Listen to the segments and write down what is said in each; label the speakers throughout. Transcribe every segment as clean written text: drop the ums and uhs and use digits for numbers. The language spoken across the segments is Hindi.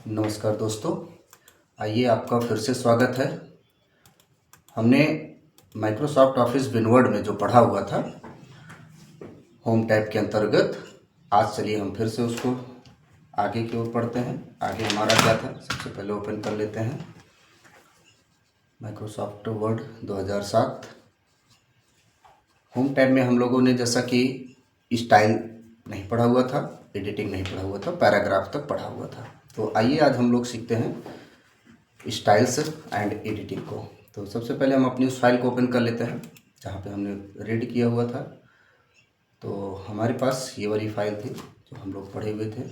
Speaker 1: नमस्कार दोस्तों, आइए आपका फिर से स्वागत है। हमने माइक्रोसॉफ्ट ऑफिस विनवर्ड में जो पढ़ा हुआ था होम टैब के अंतर्गत, आज चलिए हम फिर से उसको आगे की ओर पढ़ते हैं। आगे हमारा क्या था, सबसे पहले ओपन कर लेते हैं माइक्रोसॉफ्ट वर्ड 2007। होम टैब में हम लोगों ने जैसा कि स्टाइल नहीं पढ़ा हुआ था, एडिटिंग नहीं पढ़ा हुआ था, पैराग्राफ तक पढ़ा हुआ था। तो आइए आज हम लोग सीखते हैं स्टाइल्स एंड एडिटिंग को। तो सबसे पहले हम अपनी उस फाइल को ओपन कर लेते हैं जहाँ पे हमने रीड किया हुआ था। तो हमारे पास ये वाली फाइल थी जो हम लोग पढ़े हुए थे।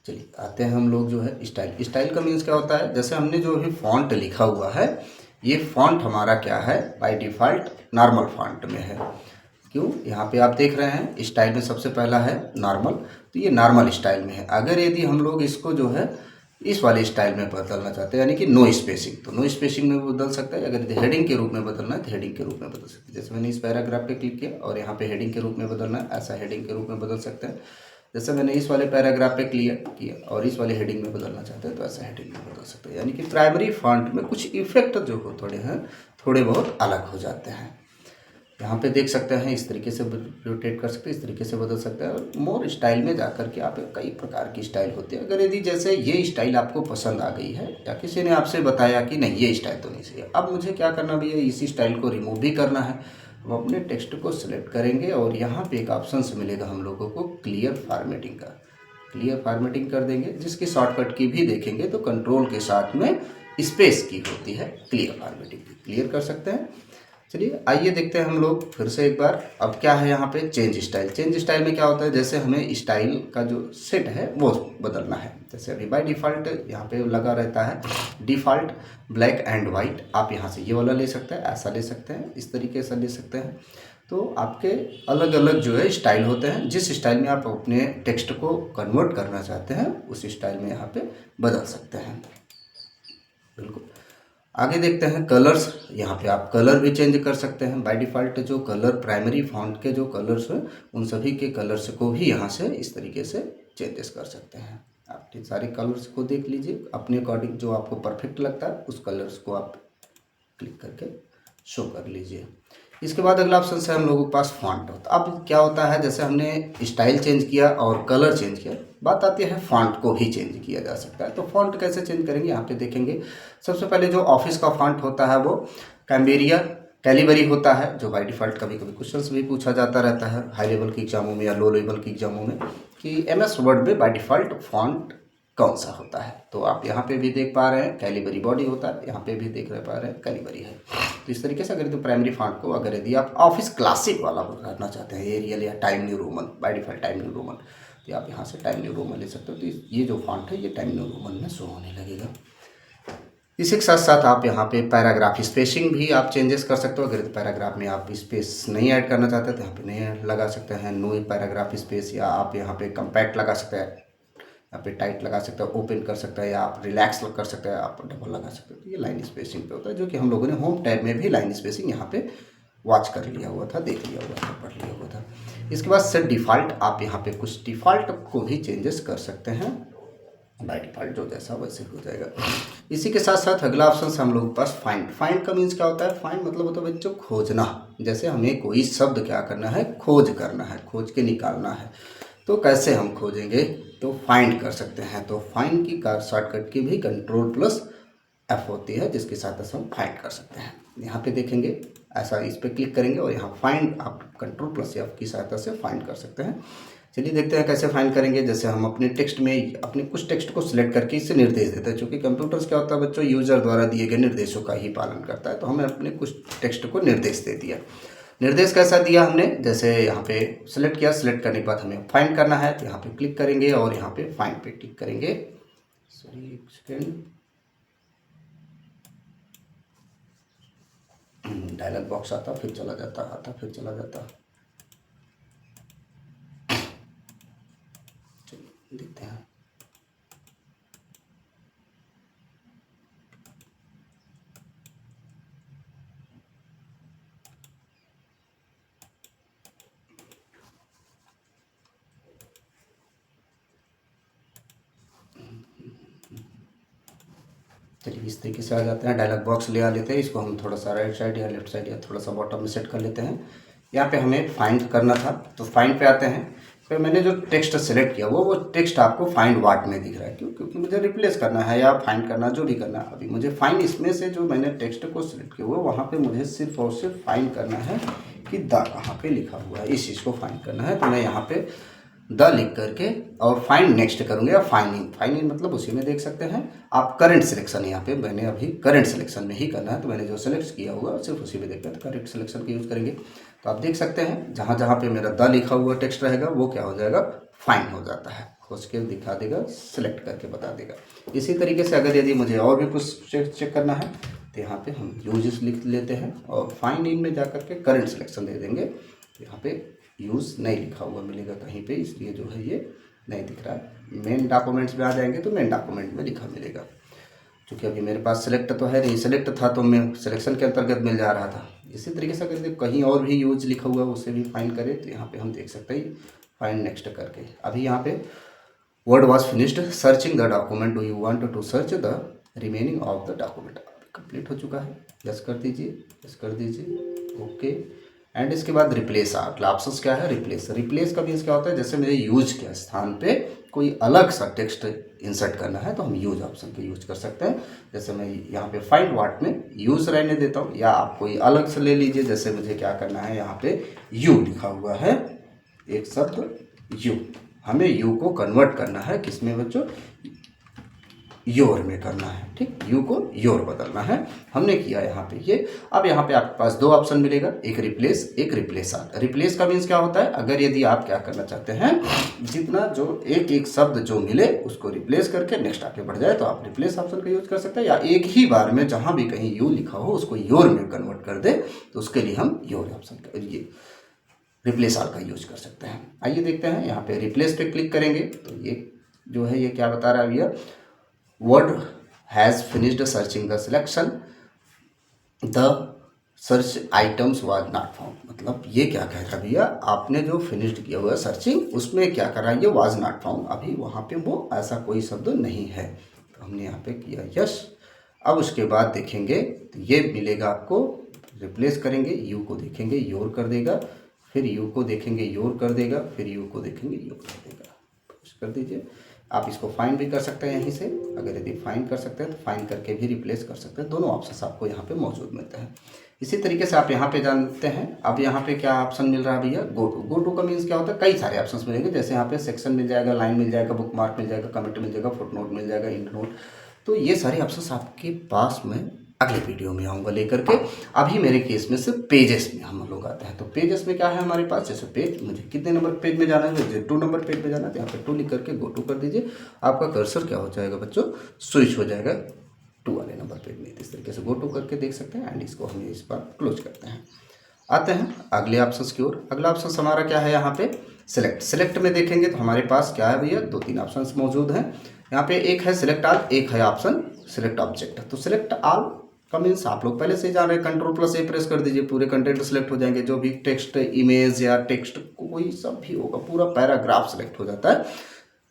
Speaker 1: चलिए आते हैं हम लोग जो है स्टाइल का मीन्स क्या होता है, जैसे हमने जो भी फॉन्ट लिखा हुआ है, ये फॉन्ट हमारा क्या है, बाय डिफ़ॉल्ट नॉर्मल फॉन्ट में है। क्यों, यहाँ पे आप देख रहे हैं स्टाइल में सबसे पहला है नॉर्मल, तो ये नॉर्मल स्टाइल में है। अगर यदि हम लोग इसको जो है इस वाले स्टाइल में बदलना चाहते हैं, यानी कि नो स्पेसिंग, तो नो स्पेसिंग में बदल सकता है। अगर हेडिंग के रूप में बदलना है तो हेडिंग के रूप में बदल सकते हैं। जैसे मैंने इस पैराग्राफ पे क्लिक किया और यहाँ पे हेडिंग के रूप में बदलना है, ऐसा हेडिंग के रूप में बदल सकते हैं। जैसे मैंने इस वाले पैराग्राफ पे क्लिक किया और इस वाले हेडिंग में बदलना चाहते हैं तो ऐसा हेडिंग में बदल सकते हैं। यानी कि प्राइमरी फॉन्ट में कुछ इफेक्ट जो हो थोड़े बहुत अलग हो जाते हैं। यहाँ पे देख सकते हैं, इस तरीके से रोटेट कर सकते हैं, इस तरीके से बदल सकते हैं। और मोर स्टाइल में जाकर के आप कई प्रकार की स्टाइल होती है। अगर यदि जैसे ये स्टाइल आपको पसंद आ गई है या किसी ने आपसे बताया कि नहीं ये स्टाइल तो नहीं सही है, अब मुझे क्या करना भैया, इसी स्टाइल को रिमूव भी करना है। हम अपने टेक्स्ट को सिलेक्ट करेंगे और यहाँ पे एक ऑप्शन मिलेगा हम लोगों को क्लियर फॉर्मेटिंग का। क्लियर फॉर्मेटिंग कर देंगे, जिसकी शॉर्टकट की भी देखेंगे तो कंट्रोल के साथ में स्पेस की होती है। क्लियर फॉर्मेटिंग क्लियर कर सकते हैं। चलिए आइए देखते हैं हम लोग फिर से एक बार। अब क्या है यहाँ पे चेंज स्टाइल। चेंज स्टाइल में क्या होता है, जैसे हमें स्टाइल का जो सेट है वो बदलना है। जैसे अभी बाय डिफ़ॉल्ट यहाँ पे लगा रहता है डिफ़ॉल्ट ब्लैक एंड वाइट। आप यहाँ से ये वाला ले सकते हैं, ऐसा ले सकते हैं, इस तरीके से ले सकते हैं। तो आपके अलग अलग जो है स्टाइल होते हैं। जिस स्टाइल में आप अपने टेक्स्ट को कन्वर्ट करना चाहते हैं उस स्टाइल में यहाँ पे बदल सकते हैं। बिल्कुल। आगे देखते हैं कलर्स। यहाँ पे आप कलर भी चेंज कर सकते हैं। बाय डिफ़ॉल्ट जो कलर प्राइमरी फॉन्ट के जो कलर्स हैं उन सभी के कलर्स को भी यहाँ से इस तरीके से चेंजेस कर सकते हैं। आप सारे कलर्स को देख लीजिए, अपने अकॉर्डिंग जो आपको परफेक्ट लगता है उस कलर्स को आप क्लिक करके शो कर लीजिए। इसके बाद अगला ऑप्शन है हम लोगों के पास फॉन्ट। अब क्या होता है, जैसे हमने स्टाइल चेंज किया और कलर चेंज किया, बात आती है फॉन्ट को भी चेंज किया जा सकता है। तो फॉन्ट कैसे चेंज करेंगे, यहाँ पे देखेंगे। सबसे पहले जो ऑफिस का फॉन्ट होता है वो कैम्बेरिया कैलिबरी होता है, जो बाय डिफ़ॉल्ट कभी कभी क्वेश्चंस भी पूछा जाता रहता है हाई लेवल की एग्जामों में या लो लेवल की एग्जामों में, कि एमएस वर्ड में बाय डिफ़ॉल्ट फॉन्ट कौन सा होता है। तो आप यहाँ पे भी देख पा रहे हैं कैलिबरी बॉडी होता है, यहाँ पे भी देख पा रहे हैं कैलिबरी है। तो इस तरीके से अगर तो प्राइमरी फॉन्ट को अगर यदि आप ऑफिस क्लासिक वाला करना चाहते हैं, एरियल या time new Roman, by default time new Roman, तो आप यहाँ से टाइम न्यू रोमन ले सकते हो। तो ये जो फॉन्ट है ये टाइम न्यू रोमन में शो होने लगेगा। इसी के साथ साथ आप यहाँ पे पैराग्राफ स्पेसिंग भी आप चेंजेस कर सकते हो। अगर पैराग्राफ में आप स्पेस नहीं ऐड करना चाहते तो यहाँ पे नहीं लगा सकते हैं नो पैराग्राफ स्पेस, या आप यहाँ पे कम्पैक्ट लगा सकते हैं, यहाँ पे टाइट लगा सकते हैं, ओपन कर सकते हैं, या आप रिलैक्स कर सकते हैं, आप डबल लगा सकते हैं। तो ये लाइन स्पेसिंग पे होता है, जो कि हम लोगों ने होम टैब में भी लाइन स्पेसिंग यहाँ पे वॉच कर लिया हुआ था, देख लिया हुआ था, पढ़ लिया हुआ था। इसके बाद सेट डिफ़ॉल्ट, आप यहाँ पे कुछ डिफ़ॉल्ट को भी चेंजेस कर सकते हैं। बाय डिफ़ॉल्ट जो जैसा वैसे हो जाएगा। इसी के साथ साथ अगला ऑप्शन है हम लोगों के पास फाइंड। फाइंड का मीन्स क्या होता है, फाइंड मतलब होता है बच्चों खोजना। जैसे हमें कोई शब्द क्या करना है, खोज करना है, खोज के निकालना है। तो कैसे हम खोजेंगे, तो फाइंड कर सकते हैं। तो फाइंड की शॉर्टकट की भी कंट्रोल प्लस एफ होती है, जिसके साथ हम फाइंड कर सकते हैं। यहाँ पे देखेंगे, ऐसा इस पर क्लिक करेंगे और यहाँ फाइंड आप कंट्रोल प्लस एफ की सहायता से फाइंड कर सकते हैं। चलिए देखते हैं कैसे फाइंड करेंगे। जैसे हम अपने टेक्स्ट में अपने कुछ टेक्स्ट को सिलेक्ट करके इससे निर्देश देते हैं, क्योंकि कंप्यूटर्स क्या होता है बच्चों, यूजर द्वारा दिए गए निर्देशों का ही पालन करता है। तो हमें अपने कुछ टेक्स्ट को निर्देश दे दिया। निर्देश कैसा दिया हमने, जैसे यहाँ पे सिलेक्ट किया, सिलेक्ट करने के बाद हमें फाइंड करना है, तो यहाँ पे क्लिक करेंगे और यहाँ पे फाइंड पे क्लिक करेंगे। सॉरी एक सेकेंड, डायलॉग बॉक्स आता फिर चला जाता, आता फिर चला जाता। चलिए देखते हैं। चलिए इस तरीके से आ जाते हैं। डायलॉग बॉक्स ले आ लेते हैं, इसको हम थोड़ा सा राइट साइड या लेफ्ट साइड या थोड़ा सा बॉटम में सेट कर लेते हैं। यहाँ पे हमें फाइंड करना था, तो फाइंड पे आते हैं। फिर मैंने जो टेक्स्ट सेलेक्ट किया वो टेक्स्ट आपको फाइंड वाट में दिख रहा है, क्यों? क्योंकि मुझे रिप्लेस करना है या फाइंड करना, जो भी करना है। अभी मुझे फाइंड, इसमें से जो मैंने टेक्स्ट को सिलेक्ट किया हुआ है वहाँ पे मुझे सिर्फ और सिर्फ फाइंड करना है कि द कहाँ पे लिखा हुआ है, इस चीज़ को फाइंड करना है। तो मैं यहाँ पे द लिख करके और फाइंड नेक्स्ट करूँगा, या फाइंड इन मतलब उसी में देख सकते हैं आप करंट सिलेक्शन। यहाँ पे मैंने अभी करंट सिलेक्शन में ही करना है, तो मैंने जो सेलेक्ट किया हुआ सिर्फ उसी में देखना है, तो करेक्ट सिलेक्शन का यूज़ करेंगे। तो आप देख सकते हैं जहाँ जहाँ पे मेरा द लिखा हुआ टेक्स्ट रहेगा वो क्या हो जाएगा, फाइंड हो जाता है, खोज के दिखा देगा, सिलेक्ट करके बता देगा। इसी तरीके से अगर यदि मुझे और भी कुछ चेक करना है तो यहाँ पे हम यूजेस लिख लेते हैं और फाइंड इन में जाकर के करंट सिलेक्शन दे देंगे। तो यहाँ पे यूज़ नहीं लिखा हुआ मिलेगा कहीं पे, इसलिए जो है ये नहीं दिख रहा है। मेन डॉक्यूमेंट्स में आ जाएंगे तो मेन डॉक्यूमेंट में लिखा मिलेगा। क्योंकि अभी मेरे पास सेलेक्ट तो है नहीं, सेलेक्ट था तो मैं सिलेक्शन के अंतर्गत मिल जा रहा था। इसी तरीके से अगर कहीं और भी यूज लिखा हुआ उसे भी फाइंड करें तो यहाँ पे हम देख सकते हैं फाइंड नेक्स्ट करके। अभी यहाँ पे word was finished searching the document, do you want to search the remaining of the document. Complete हो चुका है, यस कर दीजिए, यस कर दीजिए, ओके। एंड इसके बाद रिप्लेस अगला ऑप्शन क्या है, रिप्लेस। रिप्लेस का मीन्स क्या होता है, जैसे मेरे यूज के स्थान पे कोई अलग सा टेक्स्ट इंसर्ट करना है तो हम यूज ऑप्शन का यूज कर सकते हैं। जैसे मैं यहाँ पे फाइंड वाट में यूज रहने देता हूँ, या आप कोई अलग से ले लीजिए। जैसे मुझे क्या करना है, यहाँ पे यू लिखा हुआ है, एक शब्द यू, हमें यू को कन्वर्ट करना है किस में बच्चों, योर में करना है, ठीक। यू को योर बदलना है, हमने किया यहाँ पे ये। अब यहाँ पे आपके पास दो ऑप्शन मिलेगा, एक रिप्लेस, एक रिप्लेस ऑल। रिप्लेस का मीन्स क्या होता है, अगर यदि आप क्या करना चाहते हैं, जितना जो एक एक शब्द जो मिले उसको रिप्लेस करके नेक्स्ट आके बढ़ जाए तो आप रिप्लेस ऑप्शन का यूज कर सकते हैं। या एक ही बार में जहाँ भी कहीं यू लिखा हो उसको योर में कन्वर्ट कर दे तो उसके लिए हम योर ऑप्शन का, ये रिप्लेस ऑल का यूज कर सकते हैं। आइए देखते हैं, यहाँ पे रिप्लेस पे क्लिक करेंगे तो ये जो है ये क्या बता रहा है भैया, word has finished searching the selection, the search items was not found. मतलब ये क्या कह रहा है भैया, आपने जो फिनिश्ड किया हुआ सर्चिंग उसमें क्या कर रहा है, ये वाज नॉट फाउंड, अभी वहाँ पे वो ऐसा कोई शब्द नहीं है। तो हमने यहाँ पे किया यस। अब उसके बाद देखेंगे तो ये मिलेगा आपको, रिप्लेस करेंगे, यू को देखेंगे योर कर देगा, फिर यू को देखेंगे योर कर देगा, फिर यू को देखेंगे योर कर देगा। कर दीजिए, आप इसको फाइंड भी कर सकते हैं यहीं से, अगर यदि फाइंड कर सकते हैं तो फाइंड करके भी रिप्लेस कर सकते हैं। दोनों ऑप्शन आपको यहाँ पे मौजूद मिलते हैं। इसी तरीके से आप यहाँ पे जानते हैं। अब यहाँ पे क्या ऑप्शन मिल रहा है भैया, गो टू। गो टू का मीन्स क्या होता है, कई सारे ऑप्शंस मिलेंगे। जैसे यहाँ पे सेक्शन मिल जाएगा, लाइन मिल जाएगा, बुक मार्क मिल जाएगा, कमेंट मिल जाएगा, फुट नोट मिल जाएगा, इंड नोट। तो ये सारे ऑप्शन आपके पास में अगले वीडियो में आऊँगा लेकर के। अभी मेरे केस में सिर्फ पेजेस में हम लोग आते हैं। तो पेजेस में क्या है हमारे पास, जैसे पेज, मुझे कितने नंबर पेज में जाना है, मुझे 2 नंबर पेज में जाना है, तो यहाँ पे 2 लिख करके गो टू कर दीजिए। आपका कर्सर क्या हो जाएगा बच्चों, स्विच हो जाएगा 2 वाले नंबर पेज में। इस तरीके से गो टू करके देख सकते हैं। एंड इसको हम इस बार क्लोज करते हैं। आते हैं अगले ऑप्शन की ओर। अगला ऑप्शन हमारा क्या है, यहाँ पे सिलेक्ट। सिलेक्ट में देखेंगे तो हमारे पास क्या है भैया, 2-3 ऑप्शन मौजूद हैं। यहाँ पे एक है सिलेक्ट ऑल, एक है ऑप्शन सिलेक्ट ऑब्जेक्ट। तो सिलेक्ट ऑल का मीन्स आप लोग पहले से ही जान रहे हैं, Ctrl+A प्रेस कर दीजिए, पूरे कंटेंट सेलेक्ट हो जाएंगे। जो भी टेक्स्ट, इमेज या टेक्स्ट कोई सब भी होगा, पूरा पैराग्राफ सेलेक्ट हो जाता है।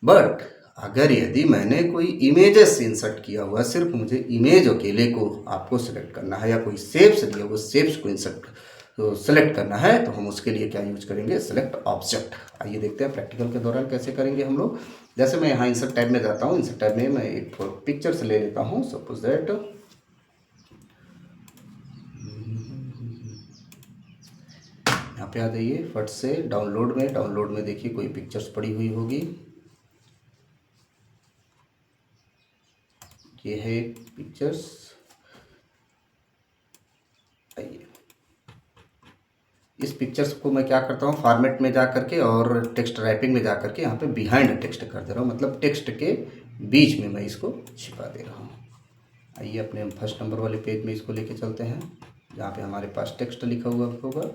Speaker 1: बट अगर यदि मैंने कोई इमेजेस इंसर्ट किया हुआ, सिर्फ मुझे इमेज अकेले को आपको सिलेक्ट करना है, या कोई शेप्स दिया हुआ शेप्स को इंसर्ट तो सेलेक्ट करना है, तो हम उसके लिए क्या यूज करेंगे, सेलेक्ट ऑब्जेक्ट। आइए देखते हैं प्रैक्टिकल के दौरान कैसे करेंगे हम लोग। जैसे मैं यहाँ इंसर्ट टैब में जाता हूँ, इंसर्ट टैब में मैं एक पिक्चर से ले लेता हूँ, सपोज दैट यहाँ पे आ जाइए फट से डाउनलोड में। डाउनलोड में देखिए कोई पिक्चर्स पड़ी हुई होगी, ये है पिक्चर्स। आइए इस पिक्चर्स को मैं क्या करता हूँ, फॉर्मेट में जा करके और टेक्स्ट रैपिंग में जा करके यहाँ पे बिहाइंड टेक्स्ट कर दे रहा हूँ, मतलब टेक्स्ट के बीच में मैं इसको छिपा दे रहा हूँ। आइए अपने फर्स्ट नंबर वाले पेज में इसको लेके चलते हैं, जहाँ पे हमारे पास टेक्स्ट लिखा हुआ होगा।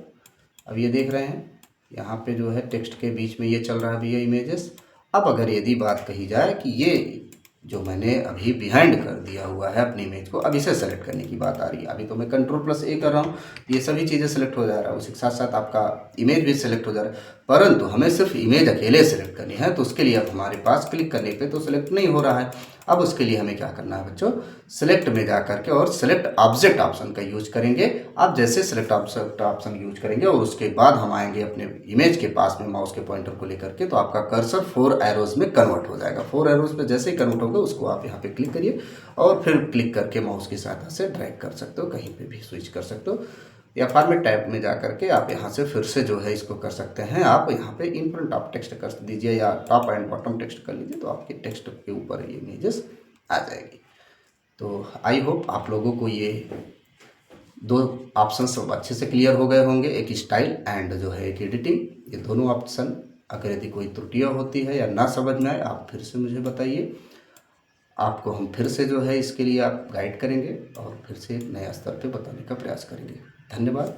Speaker 1: अब ये देख रहे हैं यहाँ पे जो है टेक्स्ट के बीच में ये चल रहा है भैया इमेजेस। अब अगर यदि बात कही जाए कि ये जो मैंने अभी बिहाइंड कर दिया हुआ है अपनी इमेज को, अब इसे सेलेक्ट करने की बात आ रही है। अभी तो मैं Ctrl+A कर रहा हूँ, ये सभी चीज़ें सेलेक्ट हो जा रहा है, उसके साथ साथ आपका इमेज भी सेलेक्ट हो जा रहा है। परंतु हमें सिर्फ इमेज अकेले सेलेक्ट करनी है, तो उसके लिए अब हमारे पास क्लिक करने पे तो सेलेक्ट नहीं हो रहा है। अब उसके लिए हमें क्या करना है बच्चों, सिलेक्ट में जा करके और सिलेक्ट ऑब्जेक्ट ऑप्शन का यूज करेंगे। आप जैसे सिलेक्ट ऑब्जेक्ट ऑप्शन यूज करेंगे और उसके बाद हम आएंगे अपने इमेज के पास में माउस के पॉइंटर को लेकर के, तो आपका कर्सर 4 एरोज में कन्वर्ट हो जाएगा। 4 एरोज पे जैसे ही कन्वर्ट होगा उसको आप यहाँ पे क्लिक करिए और फिर क्लिक करके माउस की सहायता से ड्रैग कर सकते हो, कहीं पे भी स्विच कर सकते हो, या फॉर्मेट टैब में जा करके आप यहाँ से फिर से जो है इसको कर सकते हैं। आप यहाँ पे इन फ्रंट ऑफ टेक्स्ट कर दीजिए या टॉप एंड बॉटम टेक्स्ट कर लीजिए, तो आपके टेक्स्ट के ऊपर ये इमेजेस आ जाएगी। तो आई होप आप लोगों को ये 2 ऑप्शन सब अच्छे से क्लियर हो गए होंगे, एक स्टाइल एंड जो है एक एडिटिंग। ये दोनों ऑप्शन अगर यदि कोई त्रुटियाँ होती है या ना समझ में आए आप फिर से मुझे बताइए, आपको हम फिर से जो है इसके लिए आप गाइड करेंगे और फिर से नया स्तर पे बताने का प्रयास करेंगे। धन्यवाद।